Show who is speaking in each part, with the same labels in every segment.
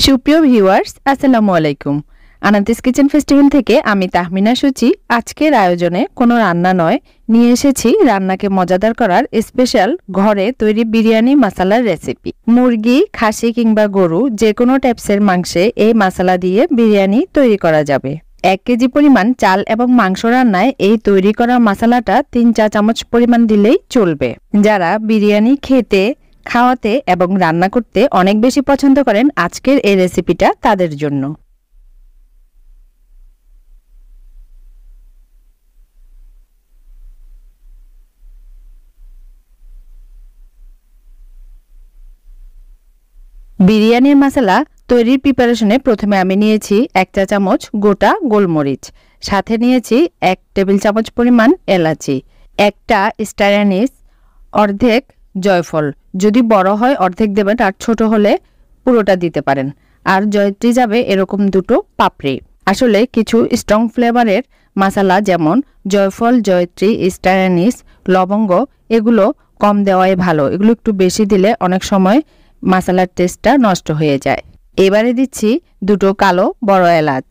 Speaker 1: সুপ্রিয় ভিউয়ার্স, আসসালামু আলাইকুম। আনান্তিস কিচেন ফেস্টিভ্যাল থেকে আমি তাহমিনা সুচি। আজকের আয়োজনে কোনো রান্না নয়, নিয়ে এসেছি রান্নাকে মজাদার করার স্পেশাল ঘরে তৈরি বিরিয়ানি মশলার রেসিপি। মুরগি, খাসি কিংবা গরু যে কোনো টাইপসের মাংসে এই মশলা দিয়ে বিরিয়ানি তৈরি করা যাবে। 1 কেজি পরিমাণ চাল এবং মাংস রান্নায় এই তৈরি করা মশলাটা 3 চা চামচ পরিমাণ দিলেই চলবে। যারা বিরিয়ানি খেতে, খাওয়াতে এবং রান্না করতে অনেক বেশি পছন্দ করেন, আজকের এই রেসিপিটা তাদের জন্য। বিরিয়ানির মশলা তৈরির প্রিপারেশনে প্রথমে আমি নিয়েছি 1 চা চামচ গোটা গোলমরিচ, সাথে নিয়েছি 1 টেবিল চামচ পরিমাণ এলাচি, একটা স্টার অ্যানিস, অর্ধেক জয়ফল, যদি বড় হয় অর্ধেক দেবেন, আর ছোট হলে পুরোটা দিতে পারেন। আর জয়ত্রী যাবে এরকম 2টো পাপড়ি। আসলে কিছু স্ট্রং ফ্লেভারের মশলা যেমন জয়ফল, জয়ত্রী, স্টার অ্যানিস, লবঙ্গ এগুলো কম দেওয়াই ভালো। এগুলো একটু বেশি দিলে অনেক সময় মশলার টেস্টটা নষ্ট হয়ে যায়। এবারে দিচ্ছি 2টো কালো বড় এলাচ,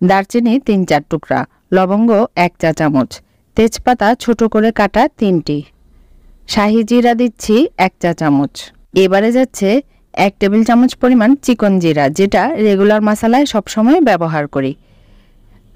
Speaker 1: দারচিনি 3-4 টুকরা, লবঙ্গ 1 চা চামচ, তেজপাতা ছোট করে কাটা 3টি, শাহি জিরা দিচ্ছি 1 চা চামচ। এবারে যাচ্ছে 1 টেবিল চামচ পরিমাণ চিকন জিরা, যেটা রেগুলার মশলায় সবসময় ব্যবহার করি।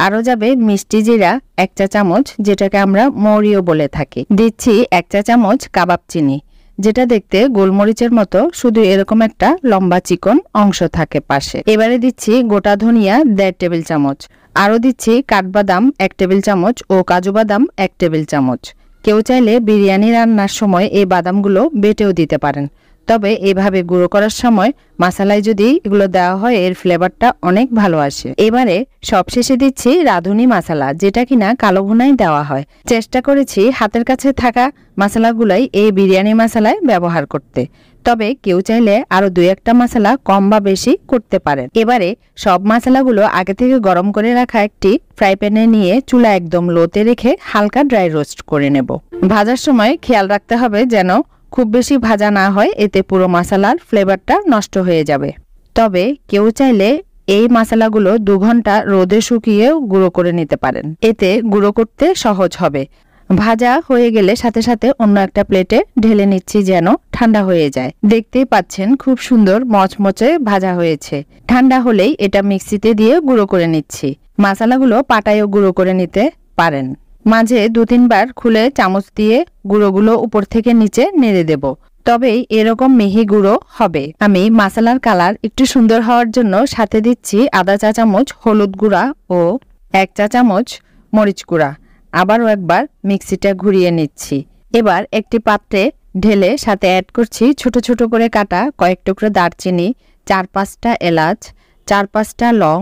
Speaker 1: আরও যাবে মিষ্টি জিরা 1 চা চামচ, যেটাকে আমরা মৌরিও বলে থাকি। দিচ্ছি 1 চা চামচ কাবাব চিনি, যেটা দেখতে গোলমরিচের মতো, শুধু এরকম একটা লম্বা চিকন অংশ থাকে পাশে। এবারে দিচ্ছি গোটা ধনিয়া 1.5 টেবিল চামচ। আরও দিচ্ছি কাঠবাদাম 1 টেবিল চামচ ও কাজু বাদাম 1 টেবিল চামচ। কেউ চাইলে বিরিয়ানি রান্নার সময় এই বাদামগুলো বেটেও দিতে পারেন, তবে এভাবে গুঁড়ো করার সময় মশলায় যদি এগুলো দেওয়া হয় এর ফ্লেভারটা অনেক ভালো আসে। এবারে সবশেষে দিচ্ছি রাঁধুনি মশলা, যেটা কিনা কালো ভুনায় দেওয়া হয়। চেষ্টা করেছি হাতের কাছে থাকা মশলাগুলাই এই বিরিয়ানি মশলায় ব্যবহার করতে, তবে কেউ চাইলে আরও 2-1টা মশলা কম বা বেশি করতে পারেন। এবারে সব মশলাগুলো আগে থেকে গরম করে রাখা একটি ফ্রাই প্যানে নিয়ে চুলা একদম লোতে রেখে হালকা ড্রাই রোস্ট করে নেব। ভাজার সময় খেয়াল রাখতে হবে যেন খুব বেশি ভাজা না হয়, এতে পুরো মশলার ফ্লেভারটা নষ্ট হয়ে যাবে। তবে কেউ চাইলে এই মশলাগুলো 2 ঘন্টা রোদে শুকিয়েও গুঁড়ো করে নিতে পারেন, এতে গুঁড়ো করতে সহজ হবে। ভাজা হয়ে গেলে সাথে সাথে অন্য একটা প্লেটে ঢেলে নিচ্ছি যেন ঠান্ডা হয়ে যায়। দেখতেই পাচ্ছেন খুব সুন্দর মচমচে ভাজা হয়েছে। ঠান্ডা হলেই এটা মিক্সিতে দিয়ে গুঁড়ো করে নিচ্ছি। মশলাগুলো পাটায়ও গুঁড়ো করে নিতে পারেন। মাঝে 2-3 বার খুলে চামচ দিয়ে গুঁড়োগুলো উপর থেকে নিচে নেড়ে দেব, তবেই এরকম মিহি গুঁড়ো হবে। আমি মশলার কালার একটু সুন্দর হওয়ার জন্য সাথে দিচ্ছি আধা চা চামচ হলুদ গুঁড়া ও 1 চা চামচ মরিচ গুঁড়া। আবারও একবার মিক্সিটা ঘুরিয়ে নিচ্ছি। এবার একটি পাত্রে ঢেলে সাথে অ্যাড করছি ছোট ছোট করে কাটা কয়েক টুকরো দারচিনি, 4-5টা এলাচ, 4-5টা লং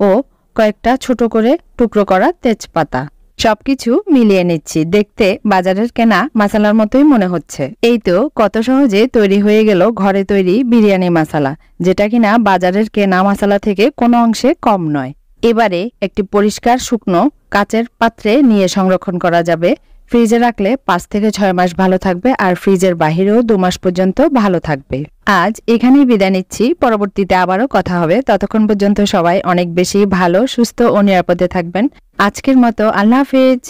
Speaker 1: ও কয়েকটা ছোট করে টুকরো করা তেজপাতা। সবকিছু মিলিয়ে নিচ্ছি। দেখতে বাজারের কেনা মশলার মতোই মনে হচ্ছে। এই তো কত সহজে তৈরি হয়ে গেল ঘরে তৈরি বিরিয়ানি মশলা, যেটা কিনা বাজারের কেনা মশলা থেকে কোনো অংশে কম নয়। এবারে একটি পরিষ্কার শুকনো কাচের পাত্রে নিয়ে সংরক্ষণ করা যাবে। ফ্রিজে রাখলে 5 থেকে 6 মাস ভালো থাকবে, আর ফ্রিজের বাহিরেও 2 মাস পর্যন্ত ভালো থাকবে। আজ এখানেই বিদায় নিচ্ছি, পরবর্তীতে আবারও কথা হবে। ততক্ষণ পর্যন্ত সবাই অনেক বেশি ভালো, সুস্থ ও নিরাপদে থাকবেন। আজকের মতো আল্লাহ হাফেজ।